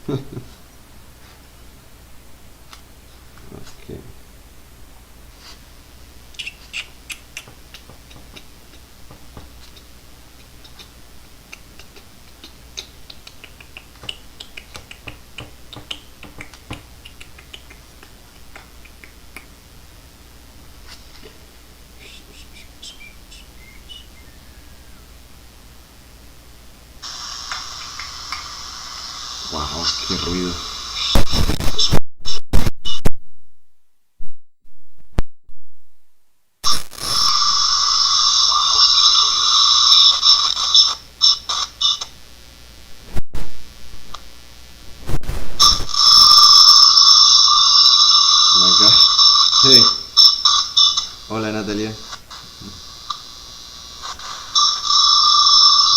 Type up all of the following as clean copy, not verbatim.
Okay. Wow, qué ruido. Oh my god. Hey. Hola Natalia.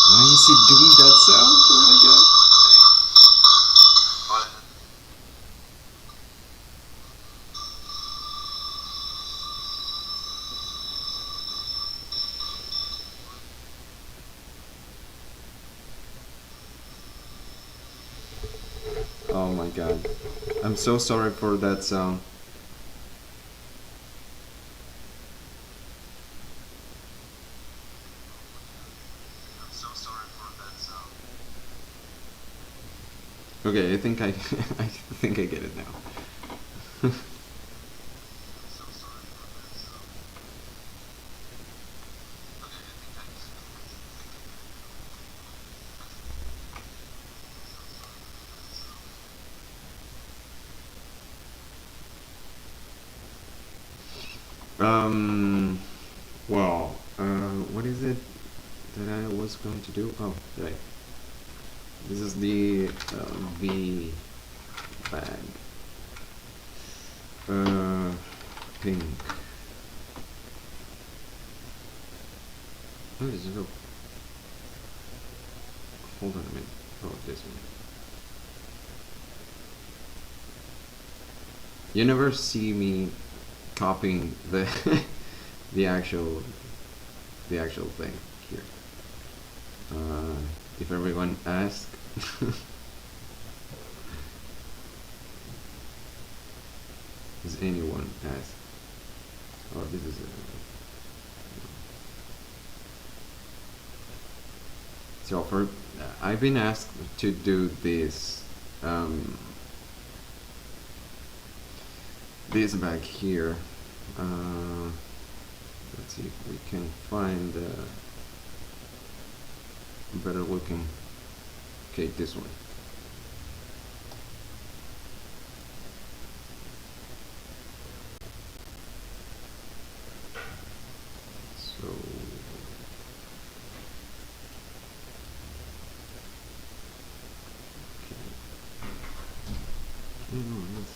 Why is it doing that sound? Oh my god. Oh my god. I'm so sorry for that sound. Okay, I think I think I get it now. Well, what is it that I was going to do? Oh, right. This is the V bag. Pink. Oh, this is a... Hold on a minute. Oh, this one. You never see me copying the the actual thing here. If everyone asks. Does anyone ask? Oh, this is a... So for I've been asked to do this this back here. Let's see if we can find a better looking. Okay, this one. So okay. No, let's...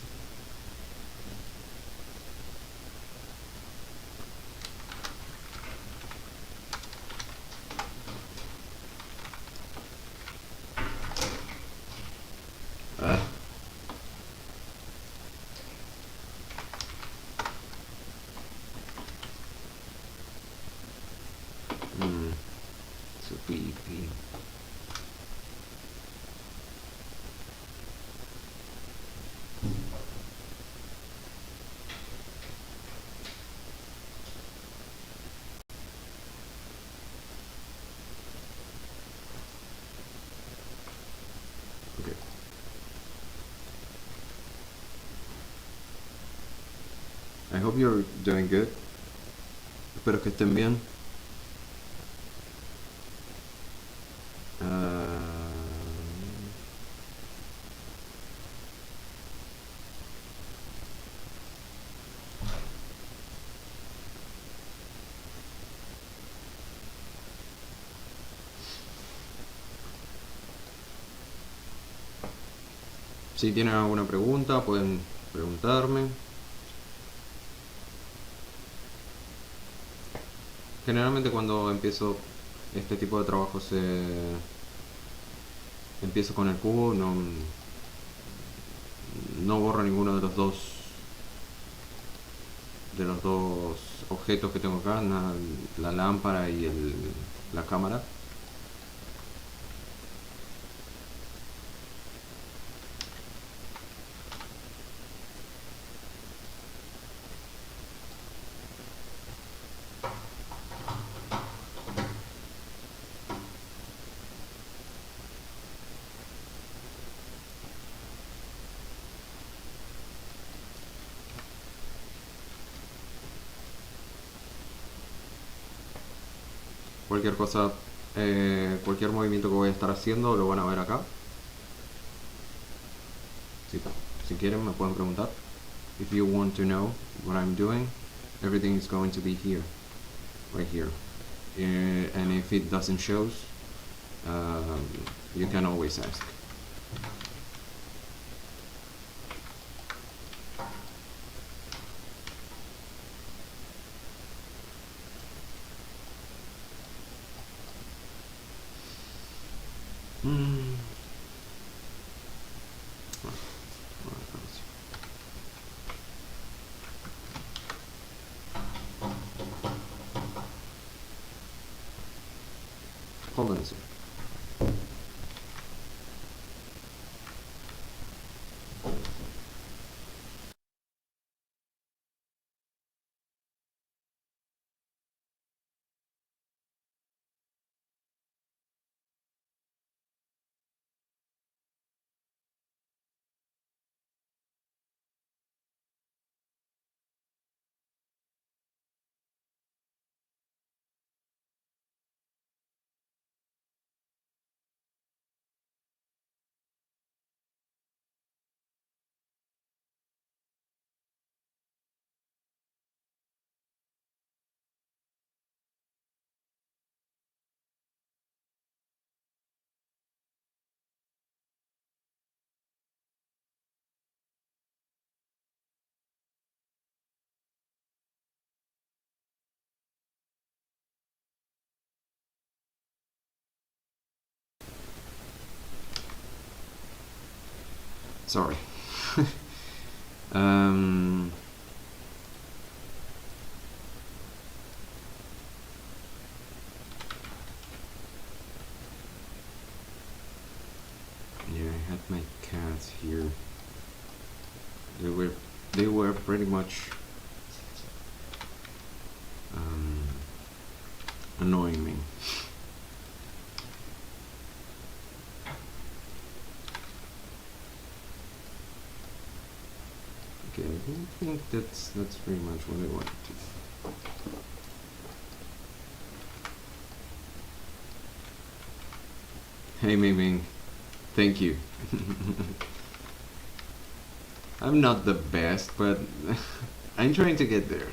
It's a VP. Okay. I hope you're doing good. Espero que estén bien. Si tienen alguna pregunta, pueden preguntarme. Generalmente cuando empiezo este tipo de trabajo empiezo con el cubo, no borro ninguno de los dos objetos que tengo acá, la lámpara y la cámara. cualquier cosa, cualquier movimiento que voy a estar haciendo lo van a ver acá. Si quieren me pueden preguntar. If you want to know what I'm doing, everything is going to be here, right here. And if it doesn't show, you can always ask. Hold on a second. Sorry. Yeah, I had my cats here. They were pretty much annoying me. Okay, I think that's pretty much what I wanted to do. Hey Ming Ming, thank you. I'm not the best, but I'm trying to get there.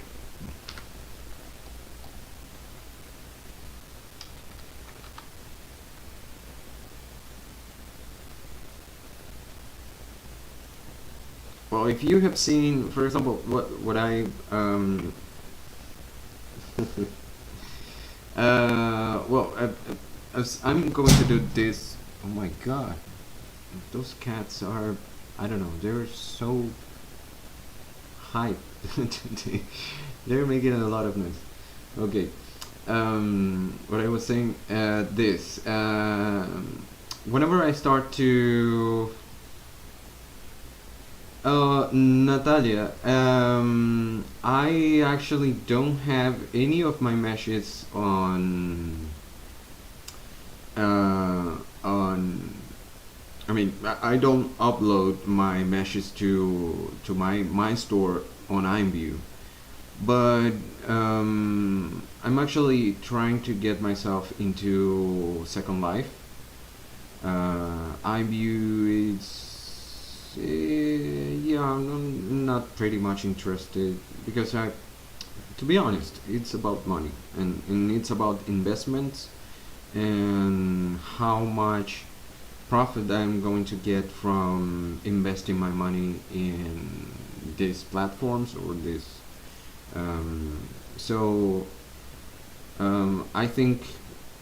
Well, if you have seen, for example, what I well, as I'm going to do this. Oh my God, those cats are, I don't know, they're so hype. They're making a lot of noise. Okay, what I was saying, this, whenever I start to Natalia, I actually don't have any of my meshes on I mean, I don't upload my meshes to my store on IMVU, but I'm actually trying to get myself into Second Life. IMVU is yeah, I'm not pretty much interested because to be honest, it's about money and it's about investments and how much profit I'm going to get from investing my money in these platforms or this. So I think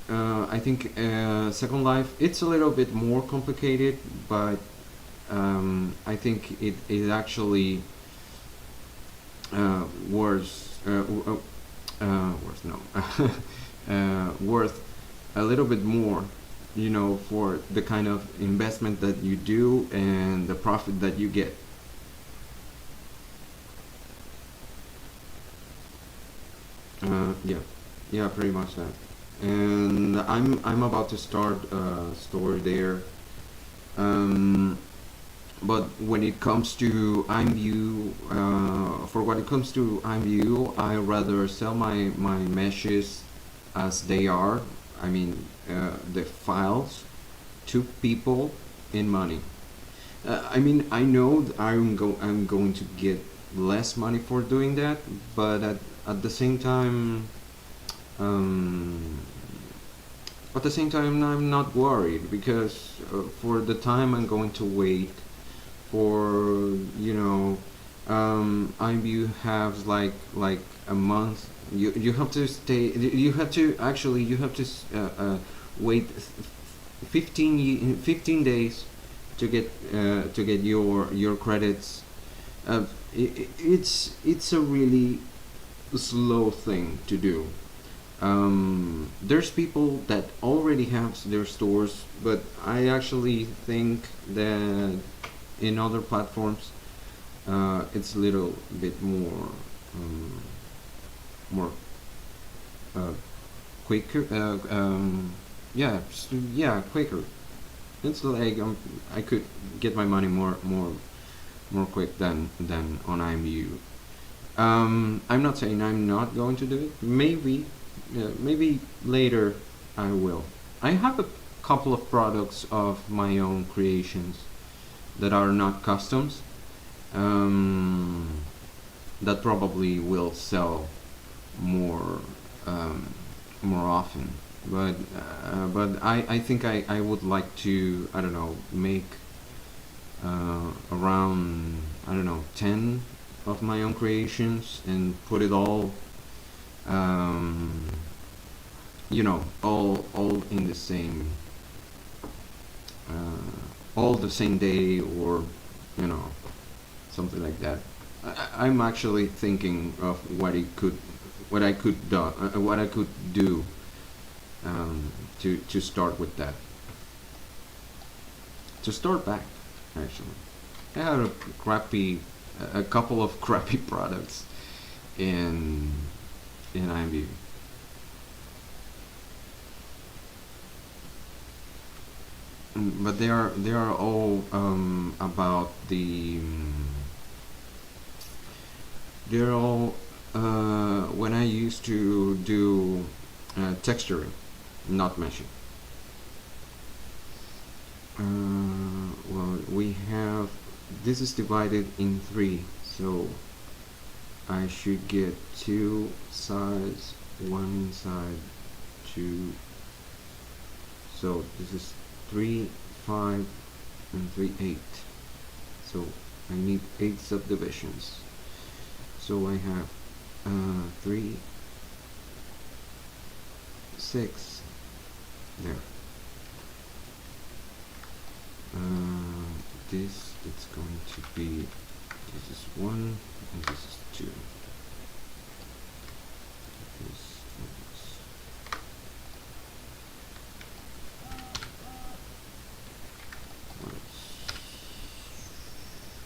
Second Life, it's a little bit more complicated, but I think it is actually worth worth a little bit more, you know, for the kind of investment that you do and the profit that you get. Yeah, pretty much that. And I'm about to start a store there. But when it comes to IMVU, for what it comes to IMVU, I rather sell my meshes as they are. I mean, the files to people in money. I mean, I know I'm going to get less money for doing that, but at the same time, um, I'm not worried because for the time I'm going to wait for, IMVU has like a month. You have to stay. You have to actually wait 15 days to get your credits. It's a really slow thing to do. There's people that already have their stores, but I actually think that in other platforms it's a little bit more uh, quicker. Yeah, quicker. It's like I could get my money more quick than on IMVU. I'm not saying I'm not going to do it. Maybe later I will. I have a couple of products of my own creations that are not customs. Um, that probably will sell more more often. But I think I would like to, I don't know, make around, I don't know, 10 of my own creations and put it all um, all in the same all the same day, or you know something like that. I'm actually thinking of what I could do to start with that. To start back, actually, I had a couple of crappy products in IMVU. But they are all about they're all when I used to do texturing, not meshing. Well, we have, this is divided in three, so I should get two sides, one inside, two. So this is 3, 5, and 3, 8. So I need 8 subdivisions. So I have 3, 6 there. This it's going to be, this is 1 and this is 2. This is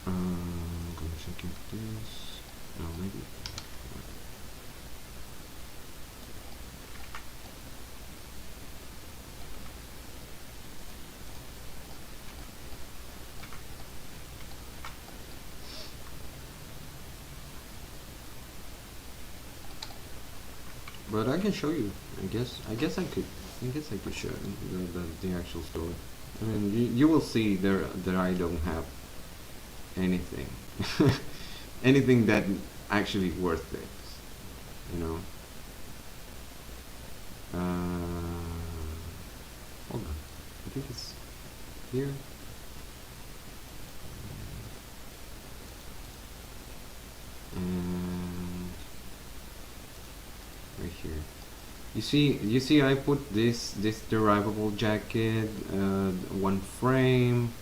I'm gonna check if this, no, maybe. But I can show you. I guess I could. I guess I could show the actual story. I mean, you will see there that I don't have anything, anything that actually worth it. You know. Hold on. I think it's here. And right here. You see, I put this derivable jacket, one frame,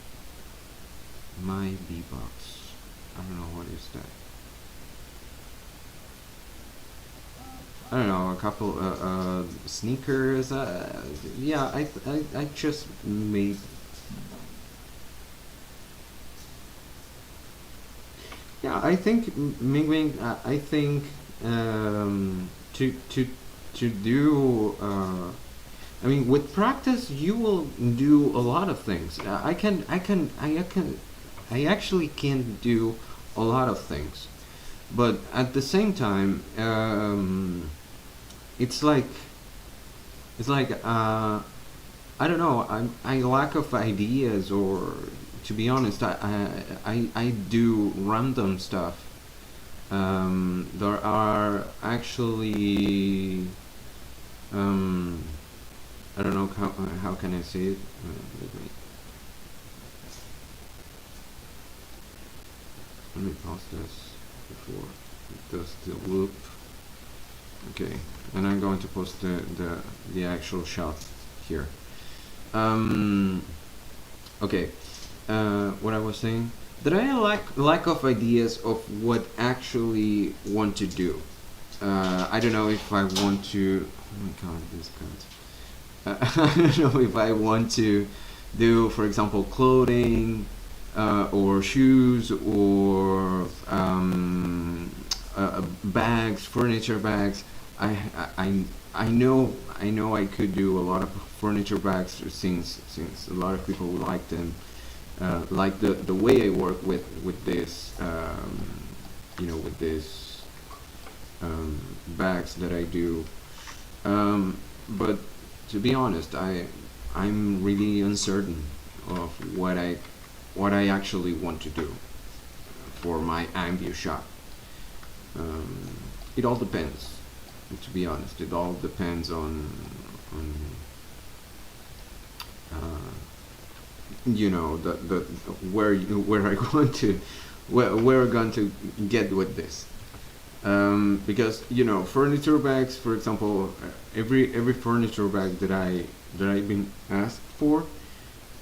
my B-box. I don't know what is that. I don't know, a couple sneakers. Yeah, I just made. Yeah, I think Mingwing. I think to do. I mean, with practice, you will do a lot of things. I actually can do a lot of things, but at the same time, it's like It's like I don't know. I lack of ideas, or to be honest, I do random stuff. There are actually um, I don't know how can I say it. Let me pause this before it does the loop. Okay, and I'm going to post the actual shot here. Okay, what I was saying, that I lack of ideas of what actually want to do. I don't know if I want to. Oh my god, this cut. I don't know if I want to do, for example, clothing, or shoes, or bags, furniture bags. I, I, I know I could do a lot of furniture bags, since a lot of people like them, like the way I work with this, with this bags that I do. But to be honest, I'm really uncertain of what I actually want to do for my IMVU shop. It all depends. To be honest, it all depends on the where I want to where I'm going to get with this. Because furniture bags, for example, every furniture bag that I've been asked for,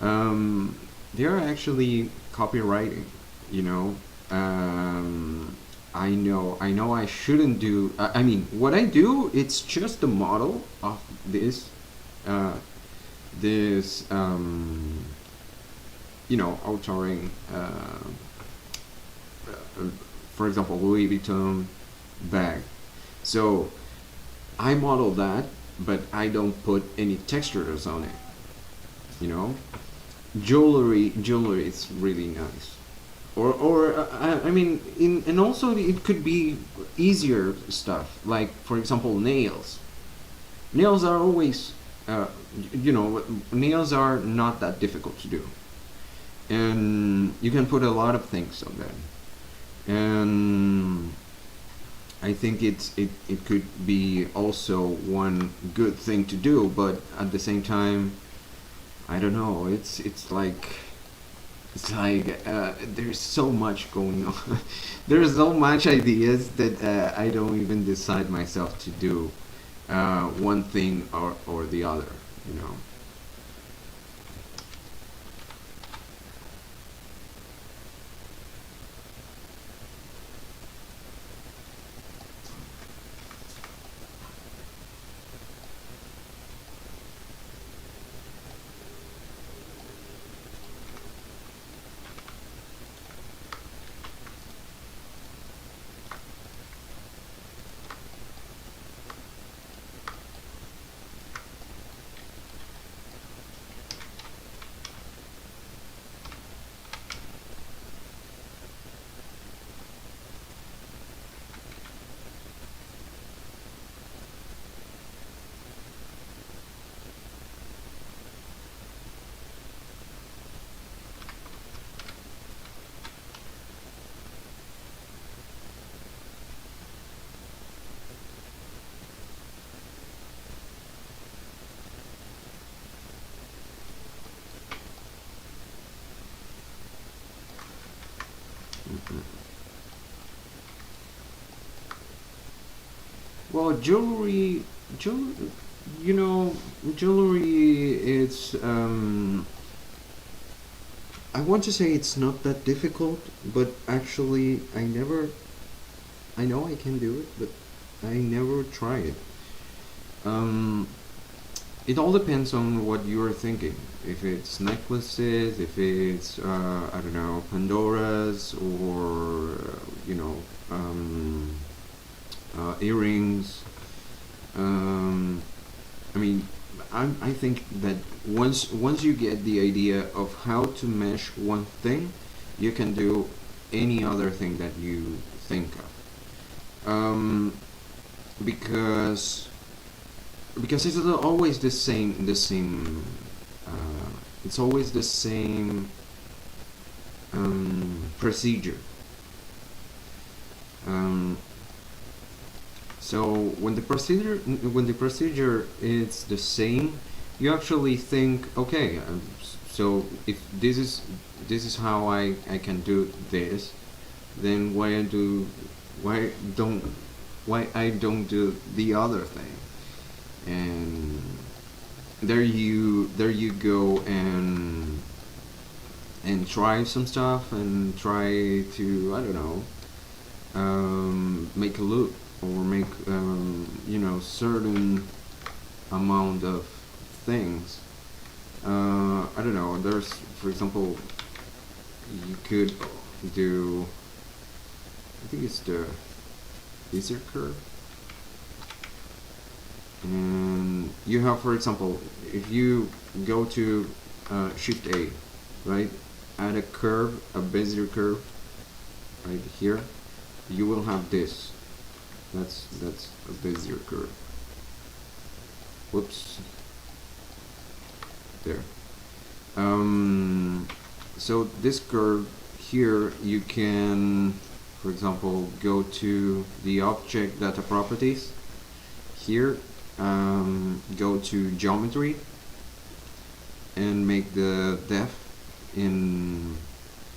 they are actually copywriting. You know, I know I shouldn't do. I mean, what I do, it's just a model of this, uh, this authoring. For example, Louis Vuitton bag. So I model that, but I don't put any textures on it. You know, jewelry is really nice. I mean, and also it could be easier stuff, like for example nails. Nails are always, nails are not that difficult to do, and you can put a lot of things on them. And I think it could be also one good thing to do, but at the same time, I don't know. It's like there's so much going on. There's so much ideas that I don't even decide myself to do one thing or the other. You know. Well, jewelry, you know, jewelry. It's I want to say it's not that difficult, but actually, I know I can do it, but I never try it. Um, it all depends on what you're thinking. If it's necklaces, if it's I don't know, Pandoras, or earrings. Um, I mean, I think that once you get the idea of how to mesh one thing, you can do any other thing that you think of. Because because it's always the same it's always the same procedure. So when the procedure is the same, you actually think, okay, so if this is how I can do this, then why I don't do the other thing? And there you go and try some stuff and try to, I don't know, make a loop or make certain amount of things. I don't know, there's, for example, you could do, I think it's the Bezier curve, and you have, for example, if you go to Shift A, right, add a curve, a Bezier curve right here, you will have this. That's a Bezier curve. Whoops. There. So this curve here, you can, for example, go to the object data properties. Here, go to geometry and make the depth in.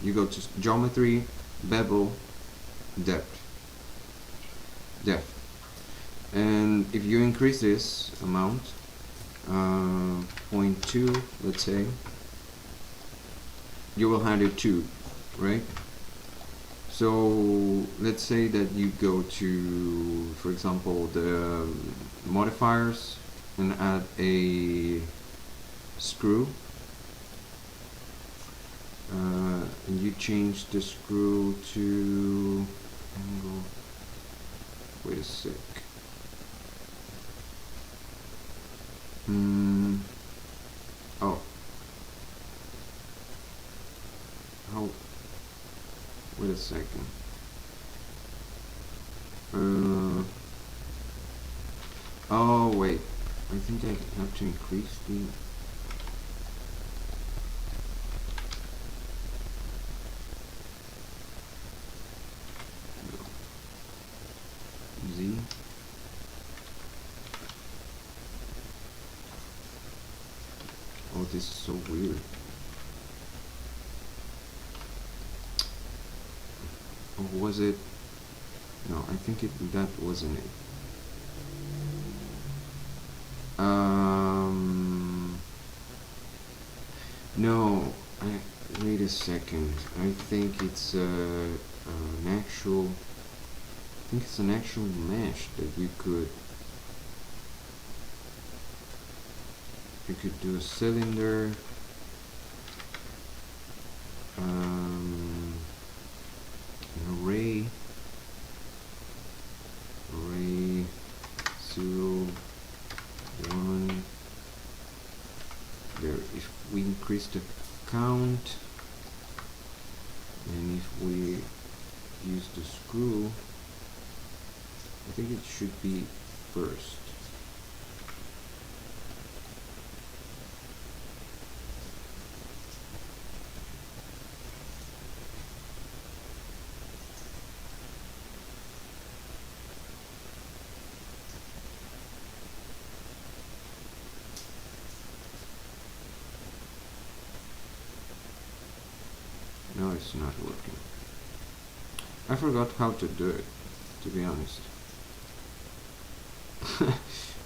You go to geometry, bevel, depth, and if you increase this amount, 0.2, let's say, you will have it 2, right? So let's say that you go to, for example, the modifiers and add a screw, and you change the screw to angle. Wait a sec. Oh. How? Wait a second. Oh wait. I think I have to increase the. Z. Oh, this is so weird. Or was it? No, I think that wasn't it. No, wait a second. I think it's an actual. I think it's an actual mesh that you could do a cylinder. An array 0, 1. There, if we increase the count and if we use the screw, I think it should be first. No, it's not working. I forgot how to do it, to be honest.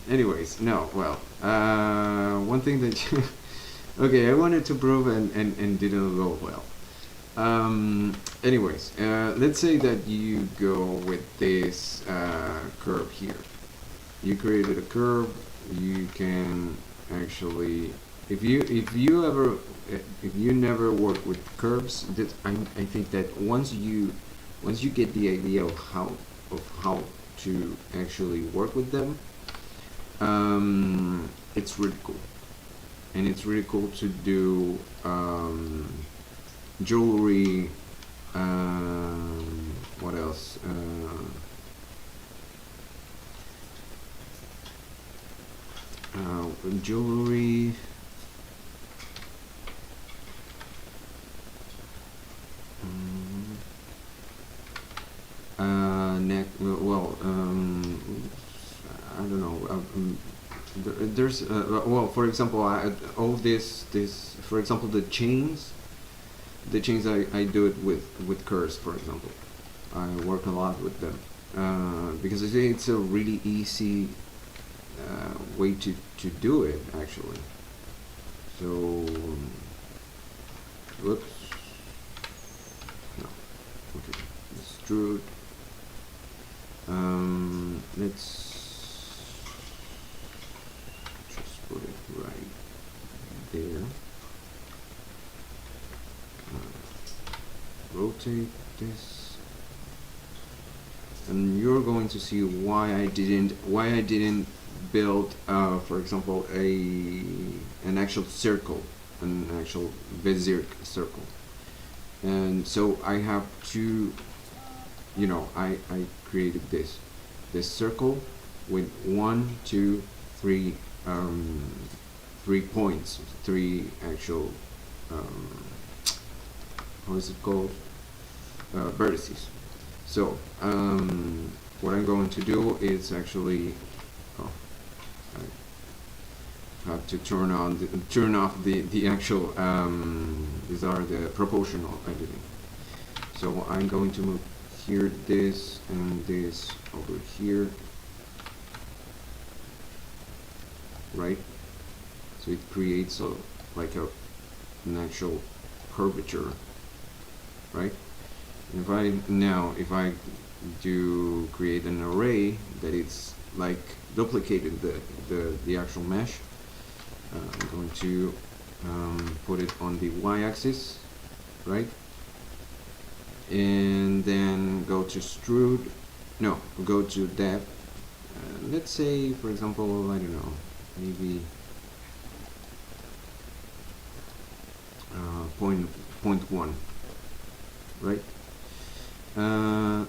Anyways, no, well, one thing that okay, I wanted to prove and didn't go well. Anyways, let's say that you go with this curve here. You created a curve. You can actually, if you never work with curves, that I think that once you get the idea of how to actually work with them, it's really cool, and it's really cool to do jewelry. What else? jewelry. Neck. Well, I don't know. There's well, for example, all this for example, the chains. The chains I do it with curves, for example. I work a lot with them because I think it's a really easy way to do it actually. So, whoops. No. Okay. Extrude. Let's just put it right there. Rotate this, and you're going to see why I didn't build, for example, an actual circle, an actual Bezier circle. And so I have to, you know, I created this circle with 1, 2, 3 3 points, 3 actual how is it called, vertices. So what I'm going to do is actually, oh, I have to turn off the actual these are the proportional editing. So I'm going to move here this and this over here, right? So it creates like an actual curvature, right? And if I do create an array that it's like duplicated the actual mesh, I'm going to put it on the y-axis, right? And then go to extrude, no, go to depth. Let's say, for example, I don't know, maybe point 1, right?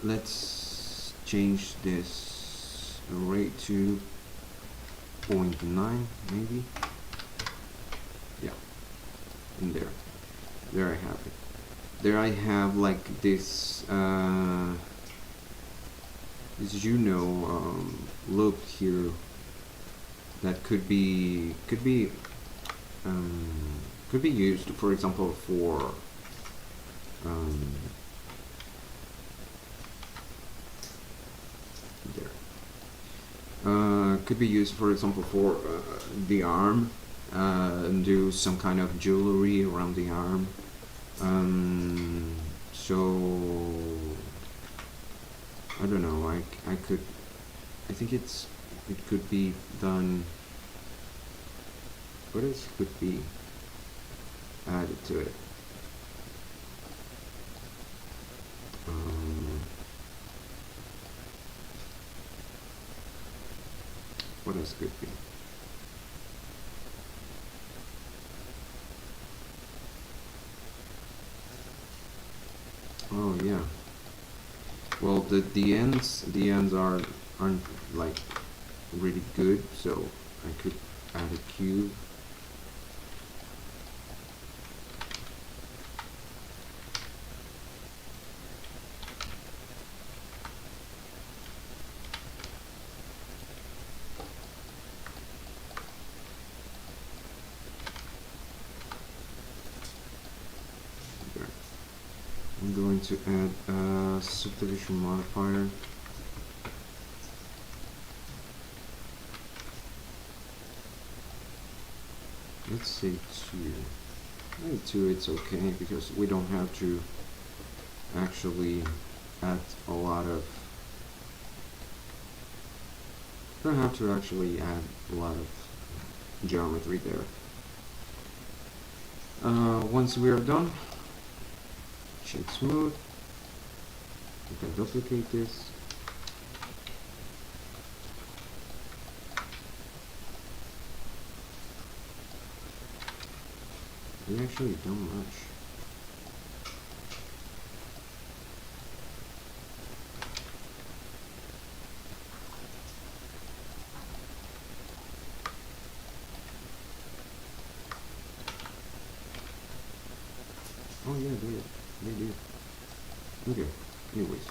Let's change this array to 0.9 maybe. Yeah, and there I have it. There I have like this loop here that could be used, for example, for could be used, for example, for the arm, and do some kind of jewelry around the arm. So I don't know. I think it could be done. What else could be added to it? What else could be? Oh yeah. Well, the ends aren't like really good, so I could add a cube. I'm going to add a subdivision modifier. Let's say 2. Maybe 2, it's okay, because we don't have to actually add a lot of geometry there. Once we are done, shade smooth, we can duplicate this. We actually don't much. Oh yeah, they did. Okay. Anyways,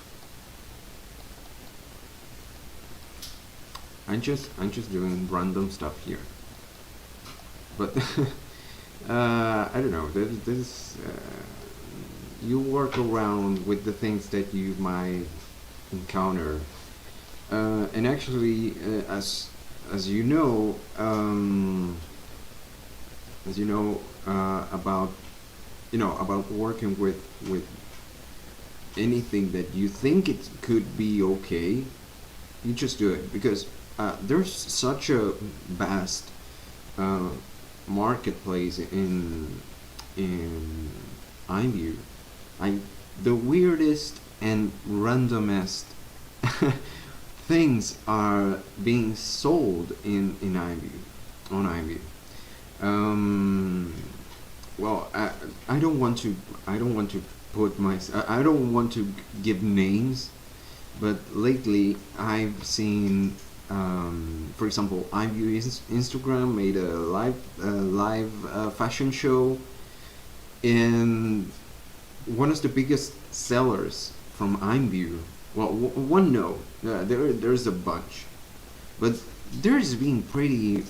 I'm just doing random stuff here, but I don't know. This you work around with the things that you might encounter, and actually, as you know, about about working with anything that you think it could be okay, you just do it because there's such a vast uh, marketplace in IMVU. I the weirdest and randomest things are being sold in IMVU on IMVU. Um, well, I don't want to put my I don't want to give names, but lately I've seen, for example, IMVU Instagram made a live fashion show, and one of the biggest sellers from IMVU. Well, one no, there's a bunch, but there's been pretty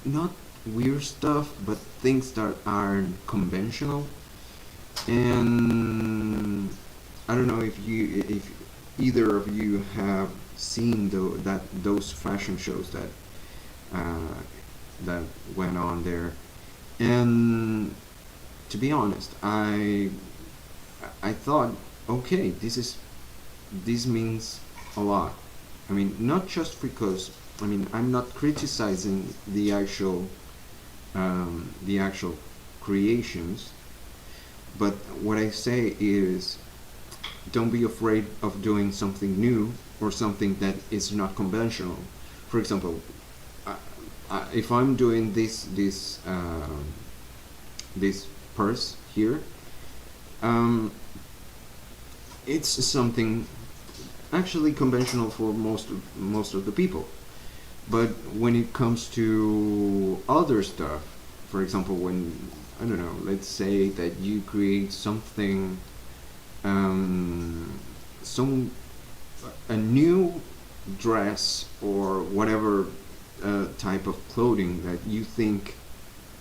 not weird stuff, but things that aren't conventional. And I don't know if either of you have seen those fashion shows uh, that went on there. And to be honest, I thought, okay, this means a lot. I mean, not just because, I mean, I'm not criticizing the actual creations, but what I say is, don't be afraid of doing something new or something that is not conventional. For example, if I'm doing this purse here, um, it's something actually conventional for most of the people. But when it comes to other stuff, for example, when I don't know, let's say that you create something, some a new dress or whatever type of clothing that you think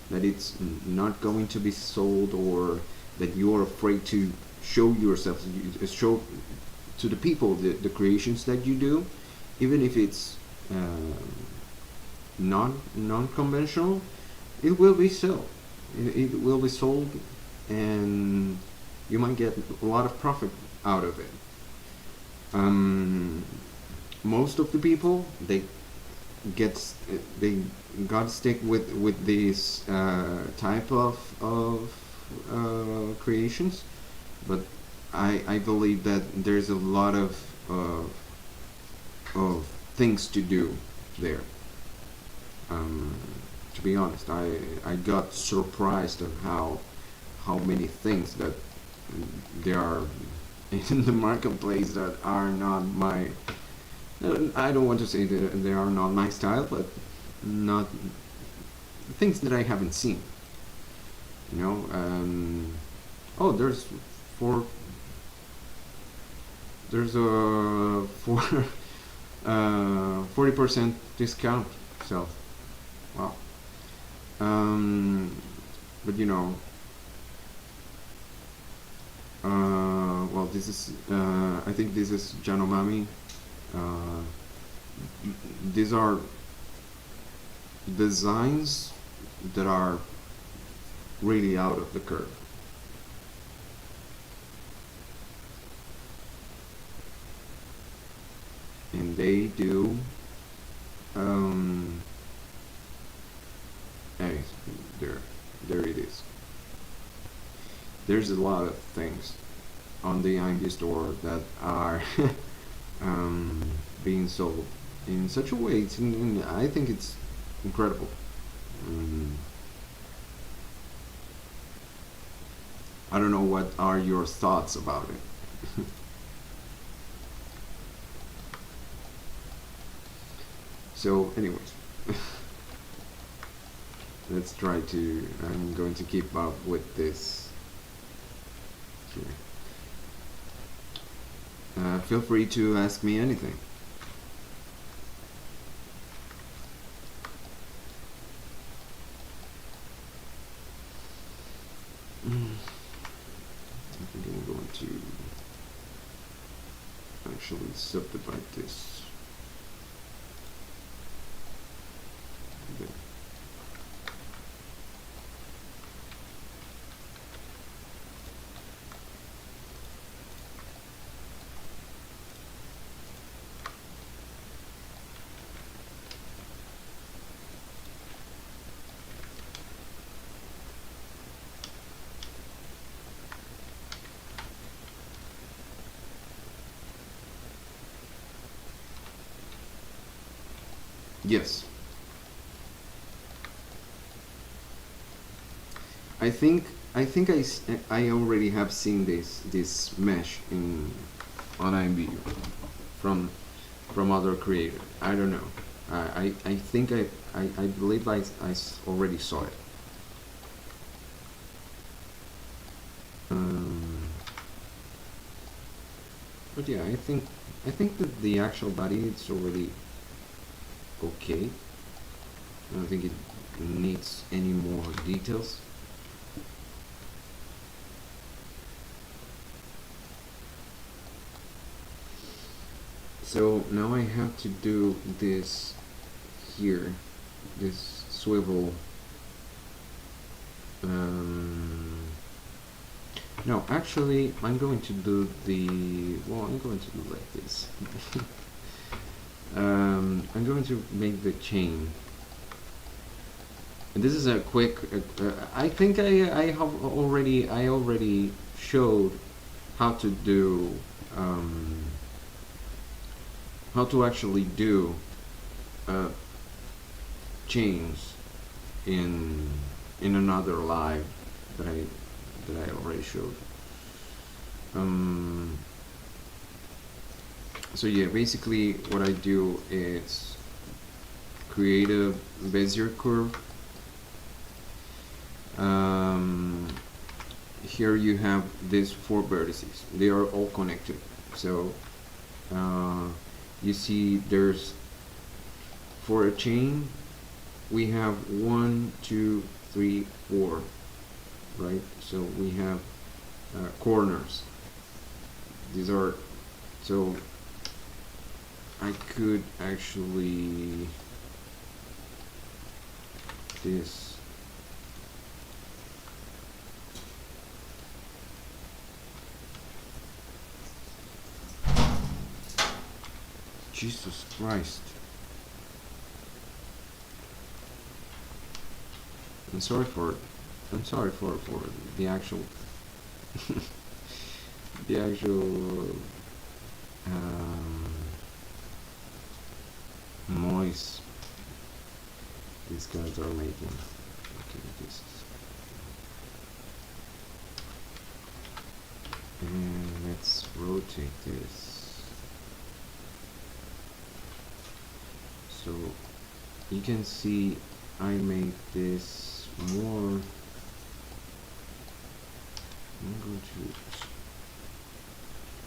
that it's not going to be sold, or that you're afraid to show yourself, show to the people the creations that you do, even if it's non-conventional, it will be sold. It will be sold, and you might get a lot of profit out of it. Um, Most of the people, get they got stick with these type of creations, but I believe that there's a lot of things to do there. Um, to be honest, I got surprised at how many things that there are in the marketplace that are not my. I don't want to say that they are not my style, but not things that I haven't seen. You know, oh, four. There's a 40% discount. So, wow. But you know, well, this is. I think this is Janomami. Uh, these are designs that are really out of the curve. And they do, hey, there it is. There's a lot of things on the IMVU store that are being sold in such a way. I think it's incredible. I don't know what are your thoughts about it. So, anyways, let's try to. I'm going to keep up with this feel free to ask me anything. I think I'm going to actually subdivide this. Okay. Yes. I already have seen this mesh in on IMVU from other creators. I don't know. I think I believe I already saw it. But yeah, I think that the actual body it's already okay. I don't think it needs any more details. So now I have to do this here, this swivel. No, actually, I'm going to do I'm going to do like this. I'm going to make the chain. And this is a quick. I think I already showed how to do how to actually do chains in another live that I already showed. So yeah, basically what I do is create a Bezier curve. Here you have these 4 vertices. They are all connected. So you see there's, for a chain, we have 1, 2, 3, 4, right? So we have corners. These are, so I could actually this Jesus Christ. I'm sorry for the actual the actual noise these guys are making. Okay, this is, and let's rotate this. So you can see I made this more. I'm going to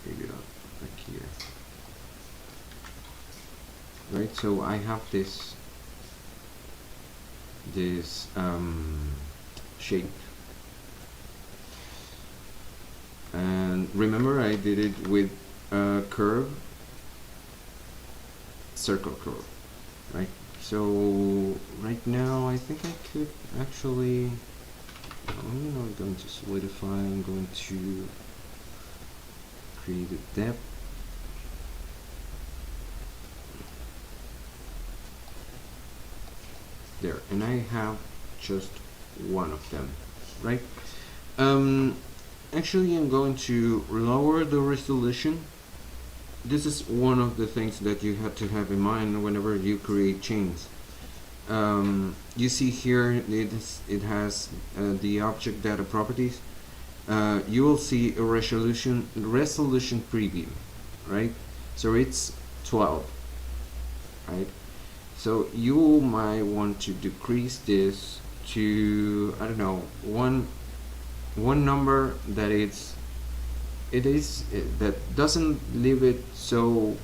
figure it out back here. Right, so I have this shape, and remember I did it with a curve, circle curve, right? So right now I think I could actually, I'm not going to solidify, I'm going to create a depth. There, and I have just one of them, right? Actually I'm going to lower the resolution. This is one of the things that you have to have in mind whenever you create chains. You see here it has the object data properties. You will see a resolution preview, right? So it's 12, right? So you might want to decrease this to, I don't know, one number that it's that doesn't leave it so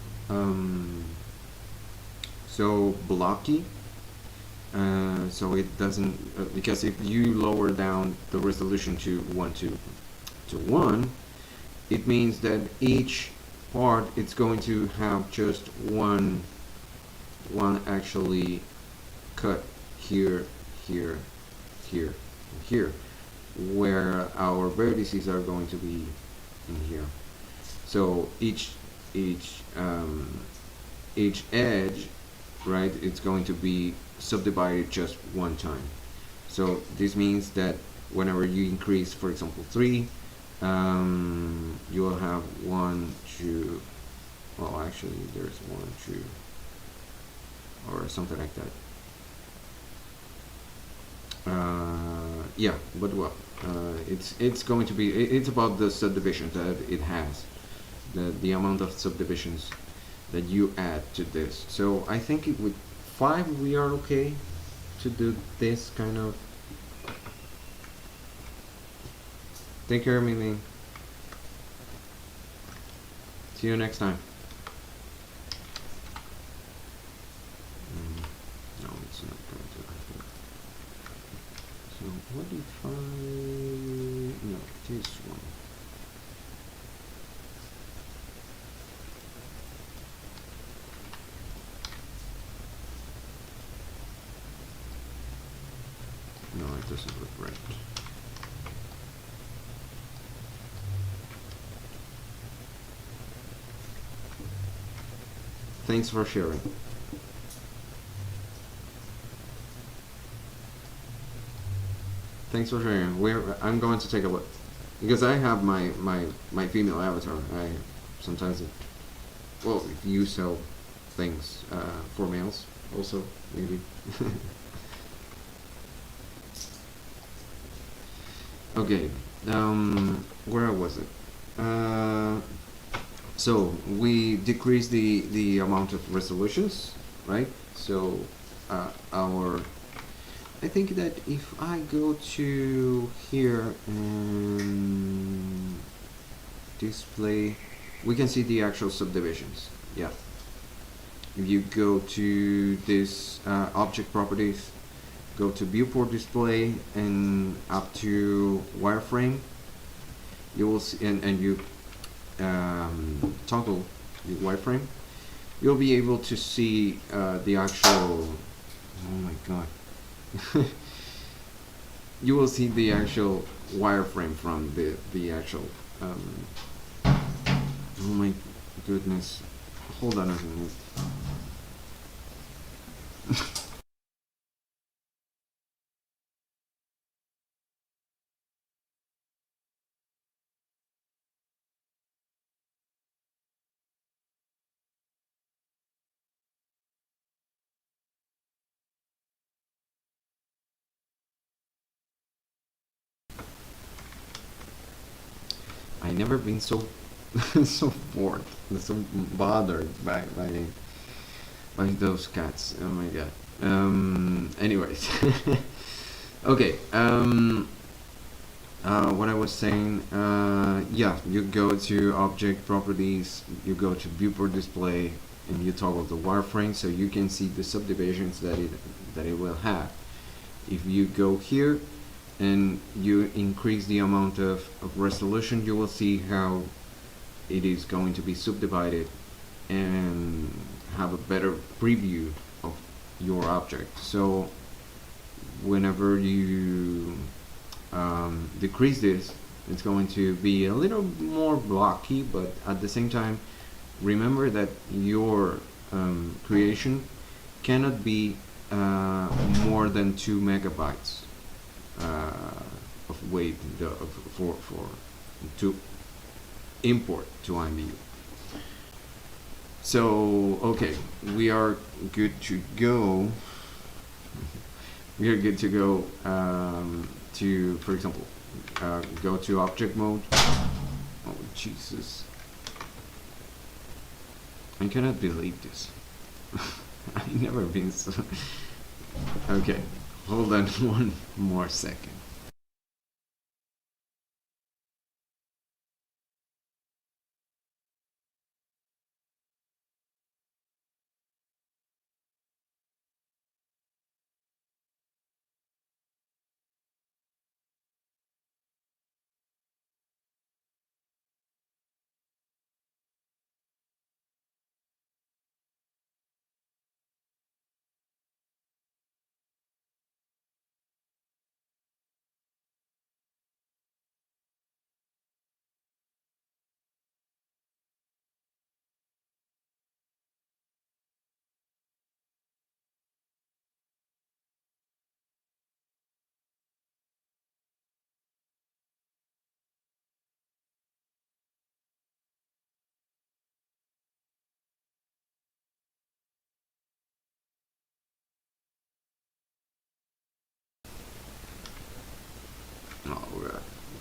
so blocky. So it doesn't, because if you lower down the resolution to 1 it means that each part it's going to have just one actually cut here, here, here, and here, where our vertices are going to be in here. So each edge, right, it's going to be subdivided just one time. So this means that whenever you increase, for example, 3, you will have 1, 2, well actually there's 1, 2, or something like that. Yeah, but well, it's going to be, it's about the subdivision that it has, the amount of subdivisions that you add to this. So I think with 5 we are okay to do this kind of. Take care, Mimi. See you next time. No, it's not going to happen. So what if I, no, this one. No, it doesn't look right. Thanks for sharing. Thanks for sharing. I'm going to take a look, because I have my female avatar. I sometimes, well, if you sell things for males, also maybe. Okay, where was it? So we decrease the amount of resolutions, right? So I think that if I go to here and display, we can see the actual subdivisions. Yeah. If you go to this object properties, go to viewport display and up to wireframe, you will see, and you toggle the wireframe, you'll be able to see the actual, oh my god, you will see the actual wireframe from the actual oh my goodness, hold on a minute. I never been so so bored, so bothered by those cats. Oh my god. Anyways, okay. What I was saying. Yeah, you go to object properties, you go to viewport display, and you toggle the wireframe so you can see the subdivisions that it will have. If you go here and you increase the amount of resolution, you will see how it is going to be subdivided and have a better preview of your object. So whenever you decrease this, it's going to be a little more blocky, but at the same time, remember that your creation cannot be more than 2 megabytes of weight for to import to IMVU. So okay, we are good to go. We are good to go to, for example, go to object mode. Oh Jesus! I cannot believe this. I've never been so. Okay, hold on 1 more second.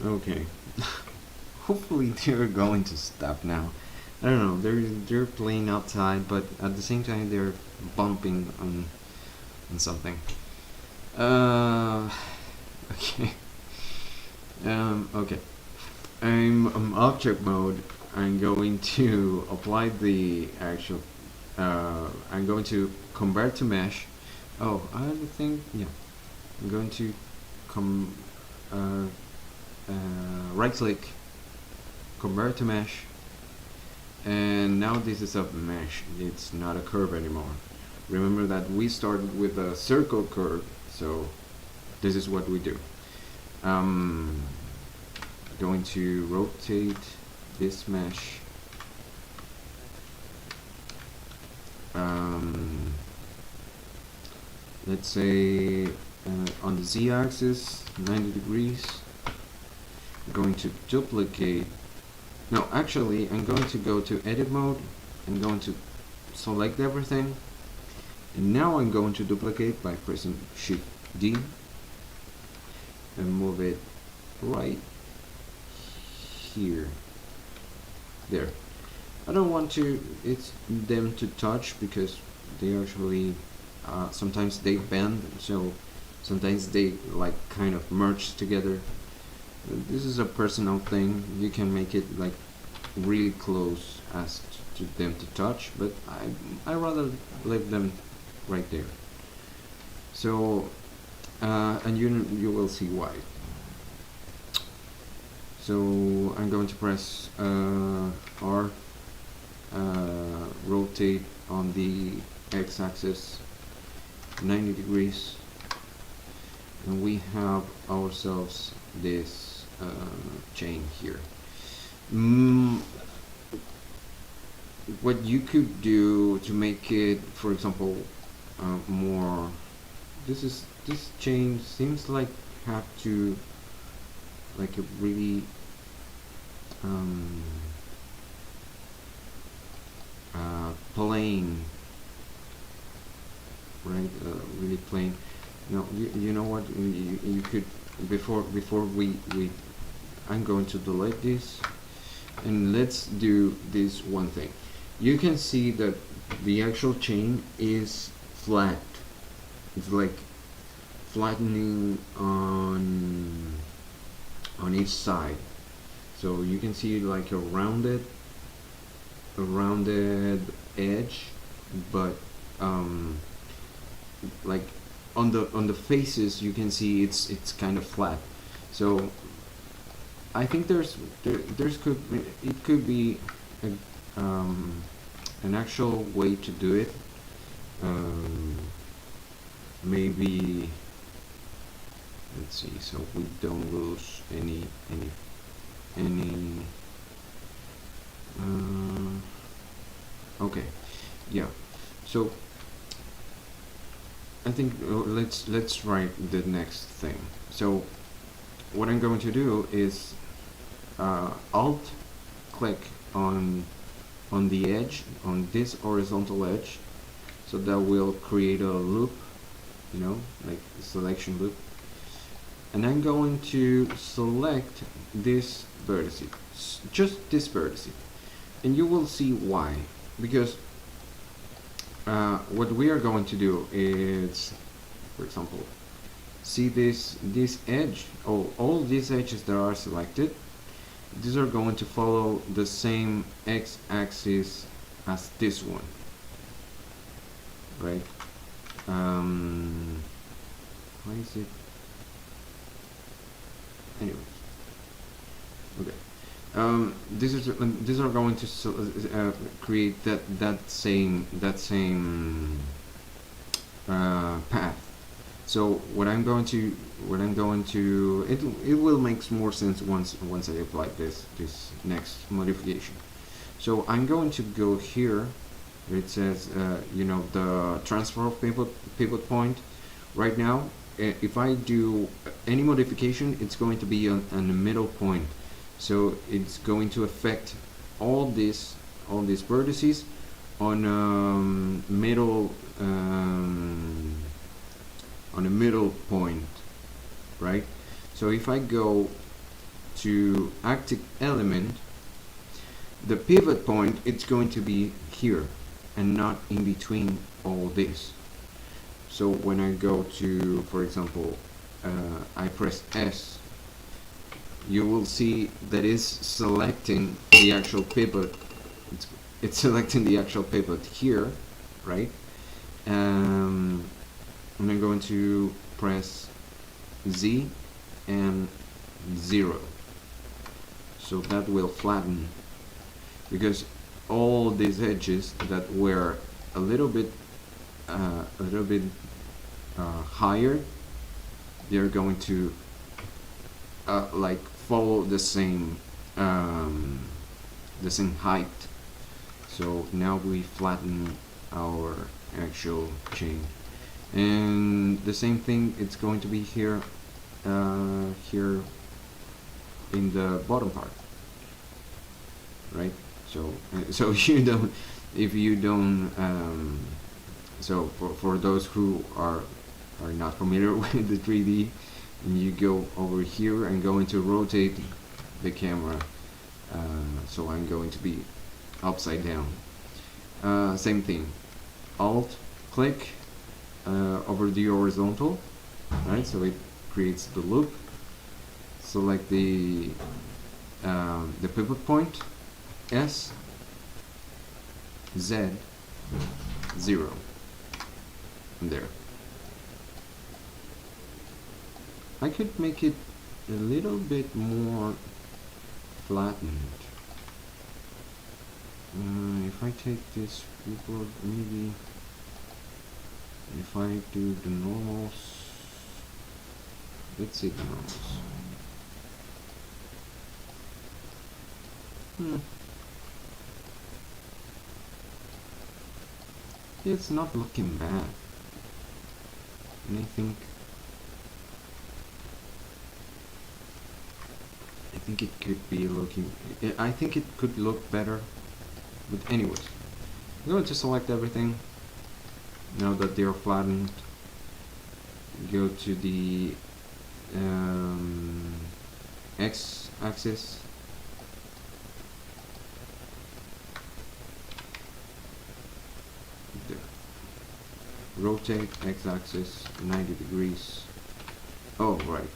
Okay. Hopefully they're going to stop now. I don't know. They're playing outside, but at the same time they're bumping on something. Okay. Okay. I'm on object mode. I'm going to apply the actual. I'm going to convert to mesh. Oh, I think yeah. I'm going to come right click, convert to mesh, and now this is a mesh. It's not a curve anymore. Remember that we started with a circle curve, so this is what we do. Going to rotate this mesh. Let's say on the z-axis 90 degrees. I'm going to duplicate. No, actually I'm going to go to edit mode. I'm going to select everything, and now I'm going to duplicate by pressing Shift D and move it right here. There. I don't want them to touch because they actually sometimes they bend, so sometimes they like kind of merge together. This is a personal thing. You can make it like really close as to them to touch, but I rather leave them right there. So and you will see why. So I'm going to press R, rotate on the x-axis 90 degrees, and we have ourselves this chain here. What you could do to make it, for example, more, this chain seems like have to like a really plain, right? Really plain. No, you know what? You could before we I'm going to delete this, and let's do this one thing. You can see that the actual chain is flat. It's like flattening on each side, so you can see like a rounded edge, but like on the faces you can see it's kind of flat. So I think it could be an actual way to do it. Maybe let's see, so we don't lose any okay, yeah. So I think let's write the next thing. So what I'm going to do is alt click on the edge, on this horizontal edge, so that will create a loop, you know, like a selection loop, and I'm going to select this vertex, just this vertex, and you will see why. Because what we are going to do is, for example, see this edge, all these edges that are selected, these are going to follow the same x-axis as this one, right? Why is it? Anyways, okay. These are going to create that same path. So what I'm going to it will make more sense once I apply this next modification. So I'm going to go here where it says you know, the transfer of pivot point. Right now, if I do any modification, it's going to be on the middle point. So it's going to affect all these vertices on middle on a middle point, right? So if I go to active element, the pivot point, it's going to be here and not in between all this. So when I go to, for example, I press S, you will see that is selecting the actual pivot. It's selecting the actual pivot here, right? And I'm going to press Z and 0. So that will flatten, because all these edges that were a little bit higher, they're going to like follow the same height. So now we flatten our actual chain, and the same thing it's going to be here here in the bottom part, right? So you don't, if you don't so for those who are not familiar with the 3D, and you go over here and going to rotate the camera, so I'm going to be upside down. Same thing, Alt click over the horizontal, right? So it creates the loop. Select the pivot point, S, Z, 0, and there. I could make it a little bit more flattened. If I take this viewport, maybe if I do the normals, let's see the normals. It's not looking bad, and I think it could be looking, I think it could look better, but anyways, I'm going to select everything now that they're flattened. Go to the X axis, there. Rotate X axis 90 degrees. Oh right,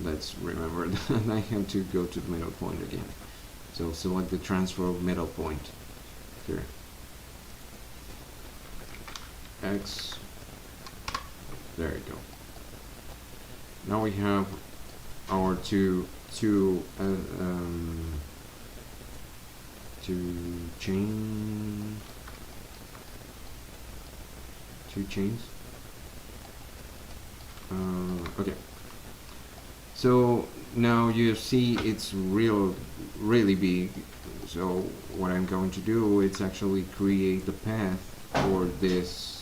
let's remember that I have to go to the middle point again. So select the transfer middle point here. X. There you go. Now we have our two chains. Okay. So now you see it's really big. So what I'm going to do is actually create the path for this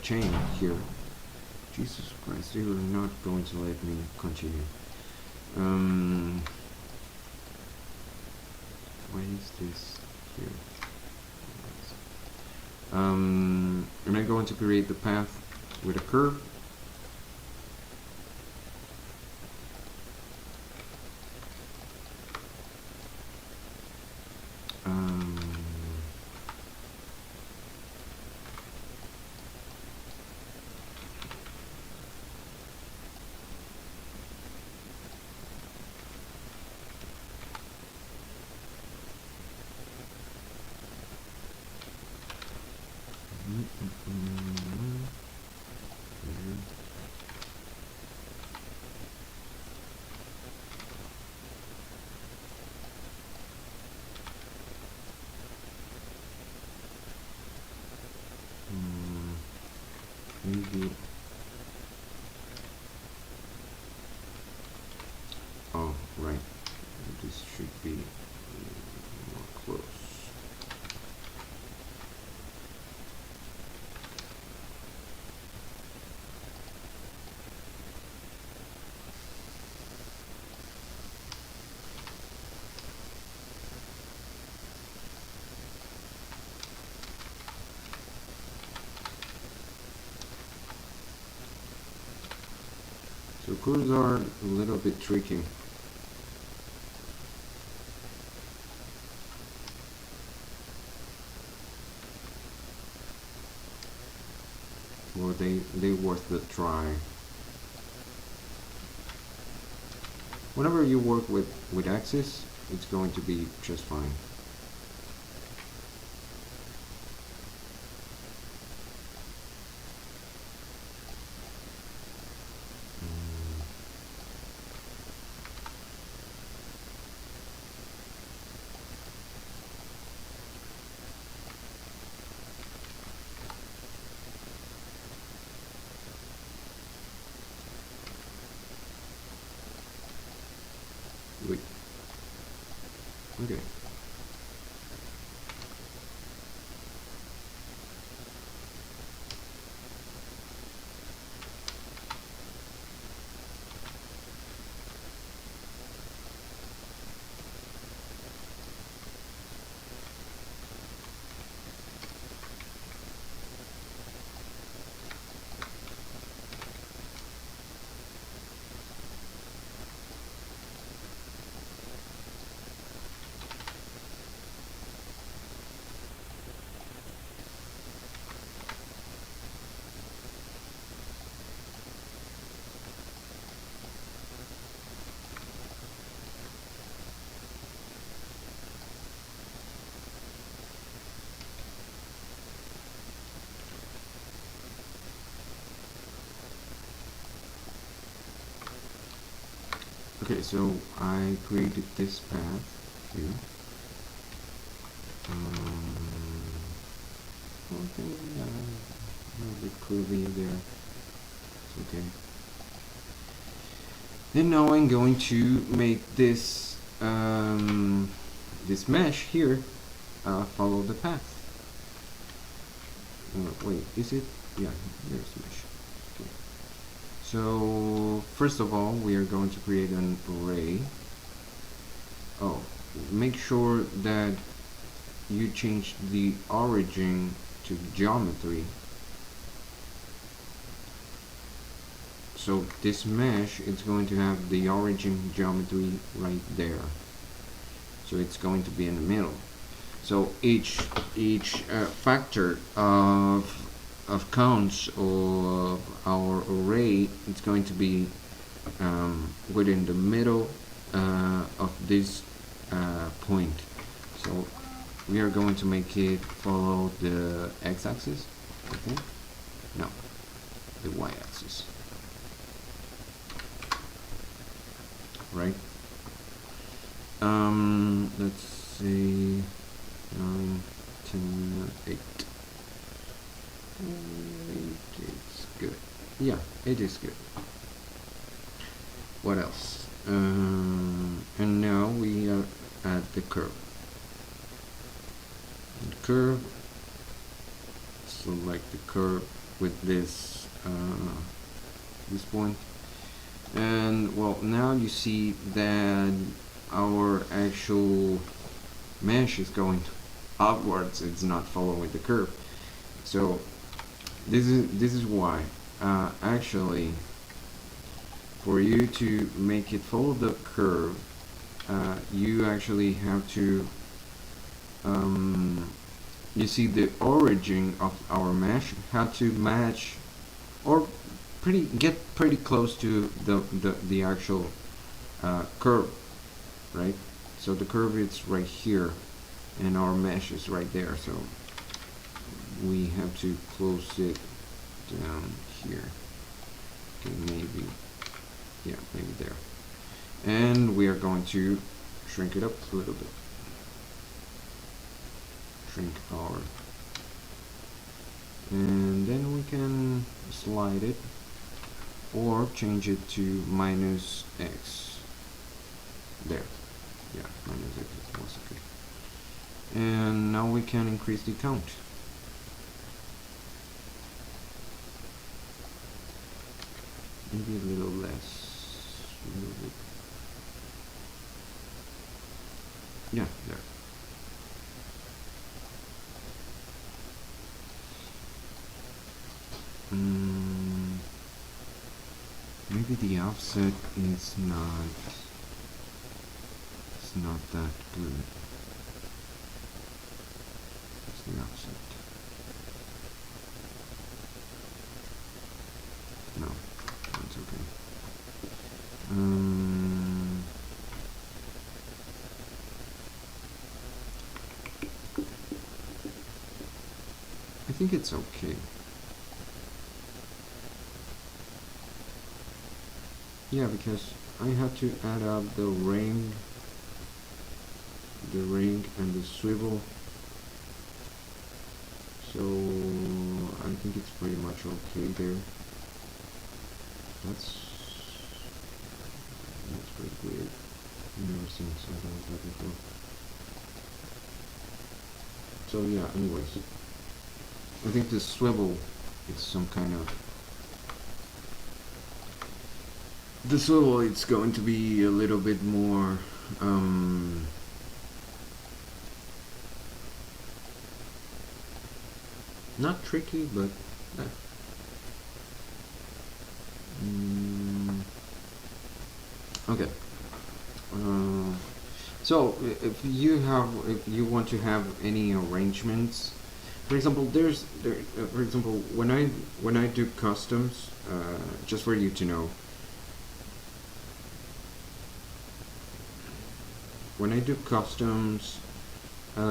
chain here. Jesus Christ, you are not going to let me continue. Why is this here? I'm going to create the path with a curve. Maybe. Oh, right. This should be more close. curves are a little bit tricky. Well, they worth the try. Whenever you work with axis, it's going to be just fine. Wait. Okay. Okay, so I created this path here. Okay, a little bit curvy there. It's okay. And now I'm going to make this this mesh here follow the path. Wait, is it? Yeah, there's mesh. Okay. So first of all, we are going to create an array. Oh, make sure that you change the origin to geometry. So this mesh, it's going to have the origin geometry right there. So it's going to be in the middle. So each factor of counts of our array, it's going to be within the middle of this point. So we are going to make it follow the x-axis, I think. No, the y-axis. Right? Let's see, 9, 10, 8. It's good. Yeah, it is good. What else? And now we are at the curve. Select the curve with this point, and well, now you see that our actual mesh is going upwards. It's not following the curve. So this is why actually, for you to make it follow the curve, you actually have to you see the origin of our mesh have to match or get pretty close to the actual curve, right? So the curve is right here and our mesh is right there, so we have to close it down here. Okay, maybe, yeah, maybe there. And we are going to shrink it up a little bit. Shrink our, and then we can slide it or change it to -x. There, yeah, -x was okay. And now we can increase the count. Maybe a little less, a little bit. Yeah, there. Maybe the offset is not that good. It's the offset. No, that's okay. I think it's okay. Yeah, because I had to add up the ring and the swivel, so I think it's pretty much okay there. That's pretty weird. I've never seen something like that before. So yeah, anyways, I think the swivel is some kind of it's going to be a little bit more not tricky, but okay. So if you want to have any arrangements, for example, for example, when I do customs, just for you to know, when I do customs, hold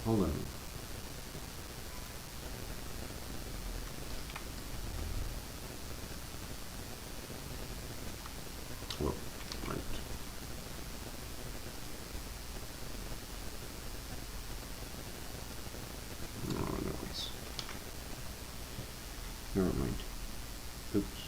on. Well, right. No, anyways. Never mind. Oops.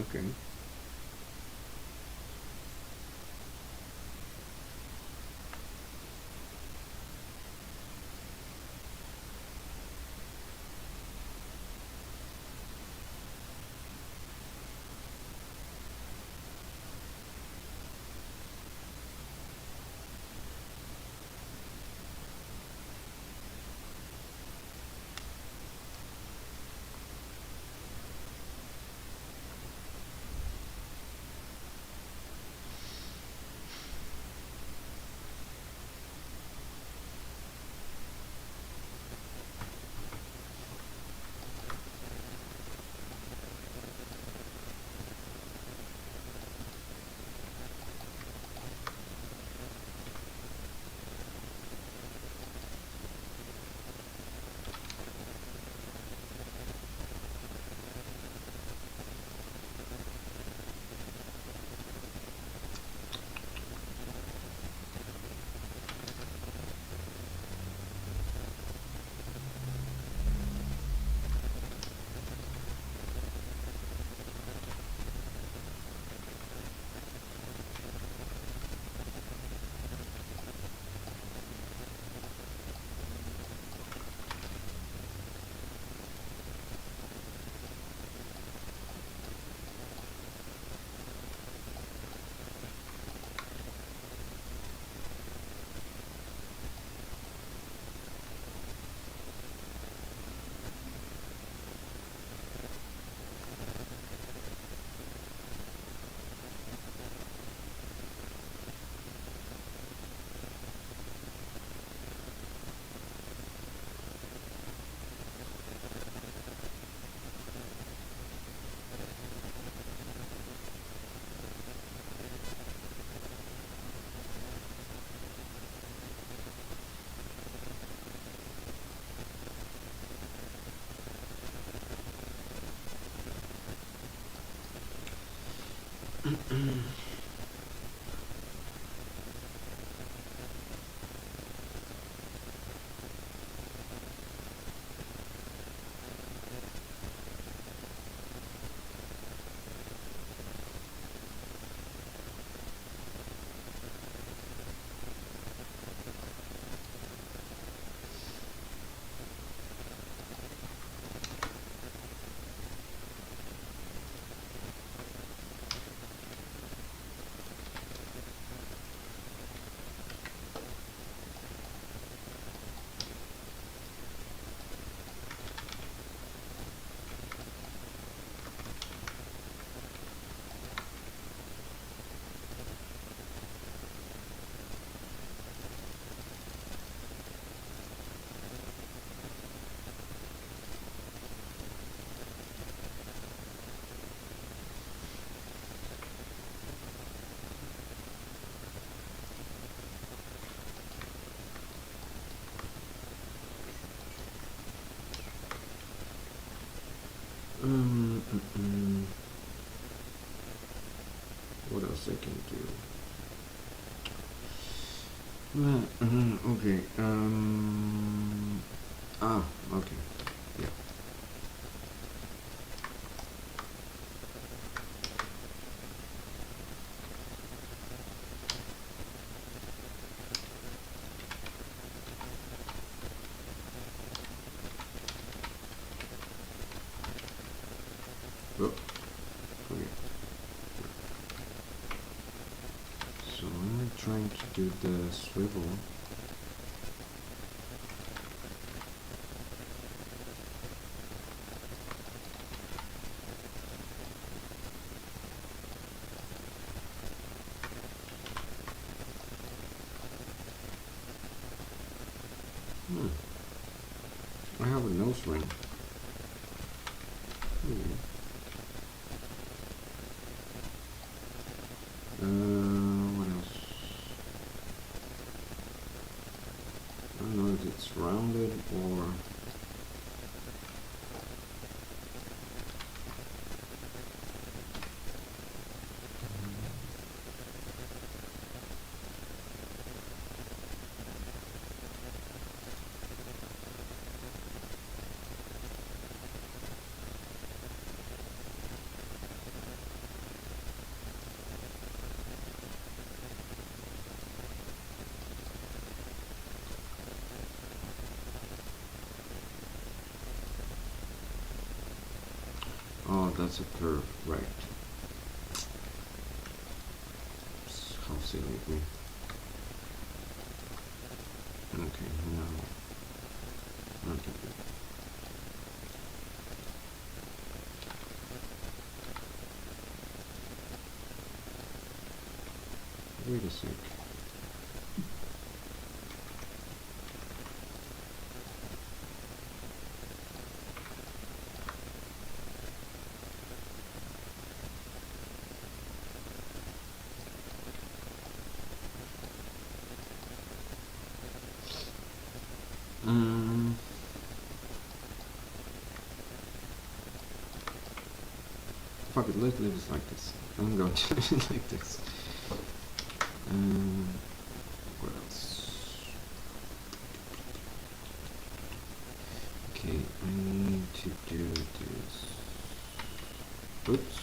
Okay. What else I can do? Okay. Okay. Yeah. Oh, okay. So I'm trying to do the swivel. I have a nose ring. What else? I don't know if it's rounded or... that's a curve, right? How silly of me. Okay, now. Okay. Wait a sec. Fuck it, let's leave it like this. I'm going to leave it like this. What else? Okay, I need to do this. Oops.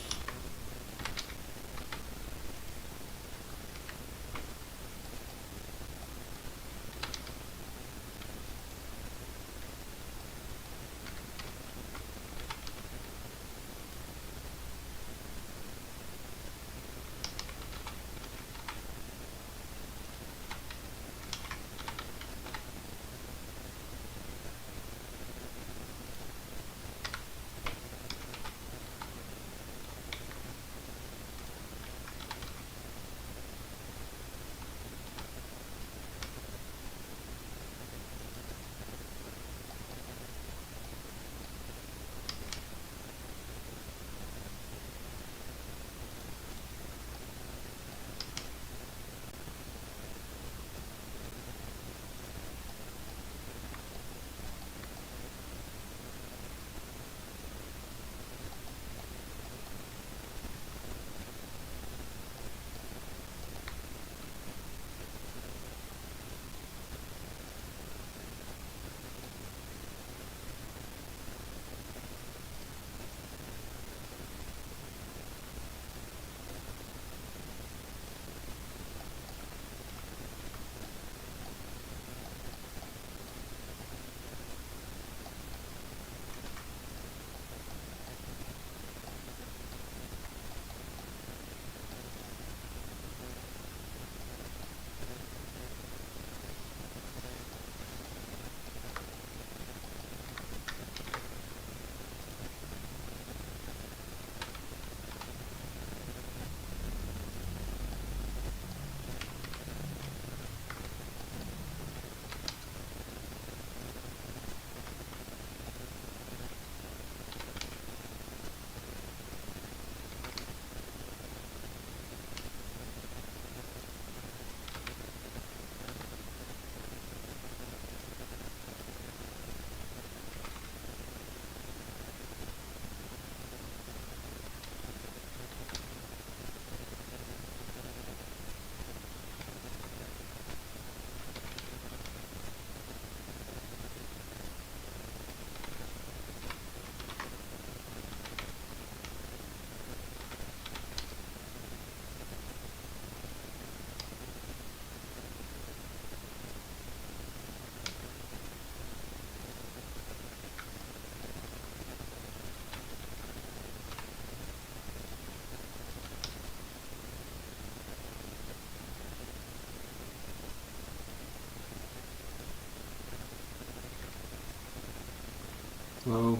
Hello.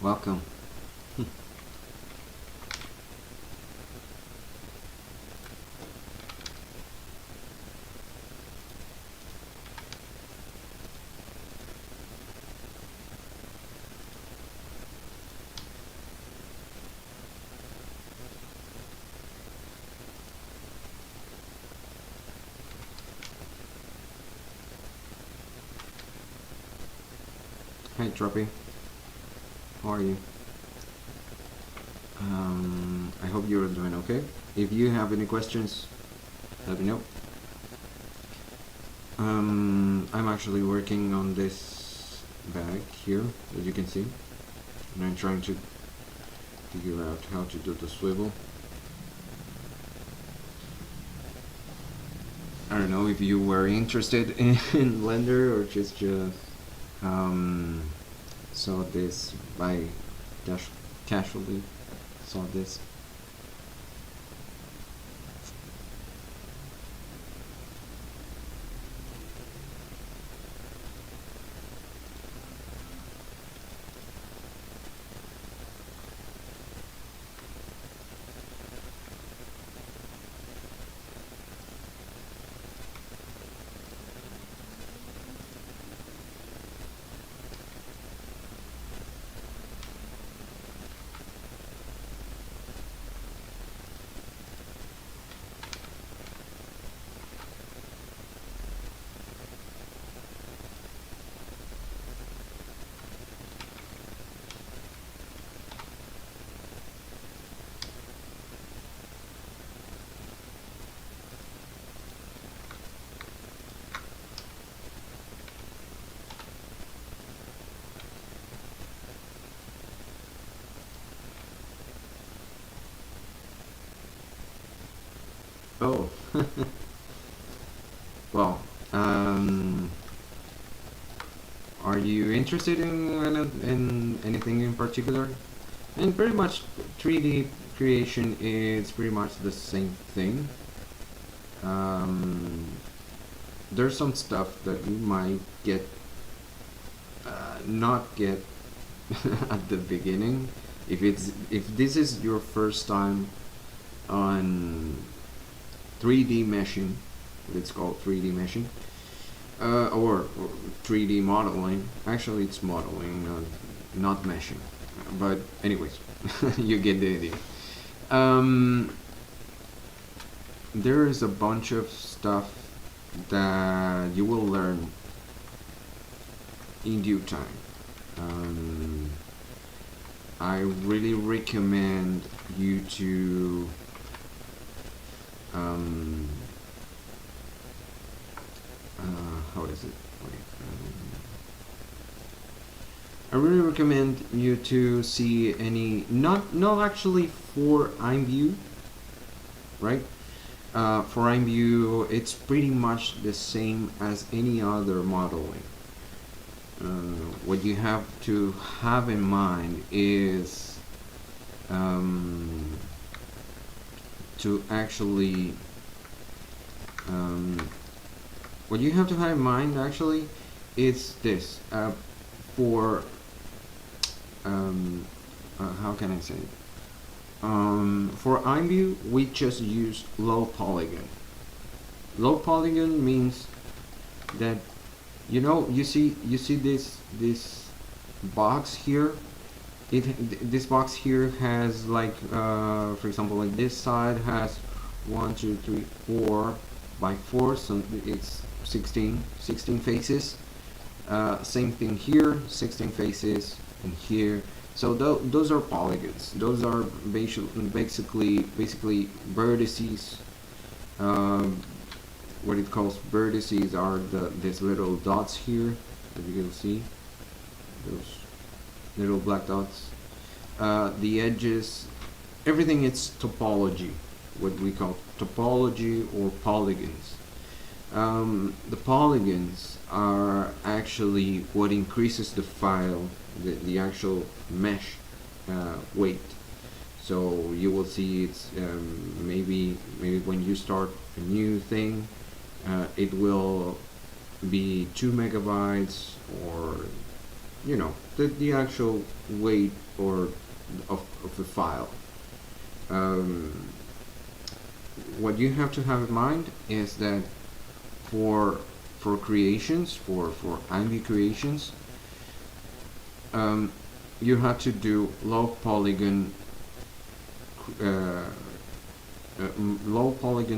Welcome. Hi, Troppy. How are you? I hope you're doing okay. If you have any questions, let me know. I'm actually working on this bag here, as you can see, and I'm trying to figure out how to do the swivel. I don't know if you were interested in Blender or just saw this by casually saw this. Oh, well, are you interested in anything in particular? And pretty much 3D creation is pretty much the same thing. Um, there's some stuff that you might get not get at the beginning if this is your first time on 3D meshing. It's called 3D meshing, or 3D modeling. Actually, it's modeling, not meshing. But anyways, you get the idea. There is a bunch of stuff that you will learn in due time. I really recommend you to how is it? Wait, I really recommend you to see any not actually for IMVU, right? For IMVU, it's pretty much the same as any other modeling. What you have to have in mind is to actually what you have to have in mind actually is this for how can I say it? For IMVU we just use low polygon. Low polygon means that you see this box here. This box here has like for example, like this side has 1 2 3 4 by 4, so it's 16 faces. Same thing here, 16 faces, and here. So those are polygons. Those are basically vertices. What it calls vertices are these little dots here that you can see, those little black dots. The edges, everything is topology, what we call topology or polygons. The polygons are actually what increases the file, the actual mesh weight. So you will see it's maybe when you start a new thing, it will be 2 megabytes, or the actual weight or of the file. What you have to have in mind is that for creations, for IMVU creations, you have to do low polygon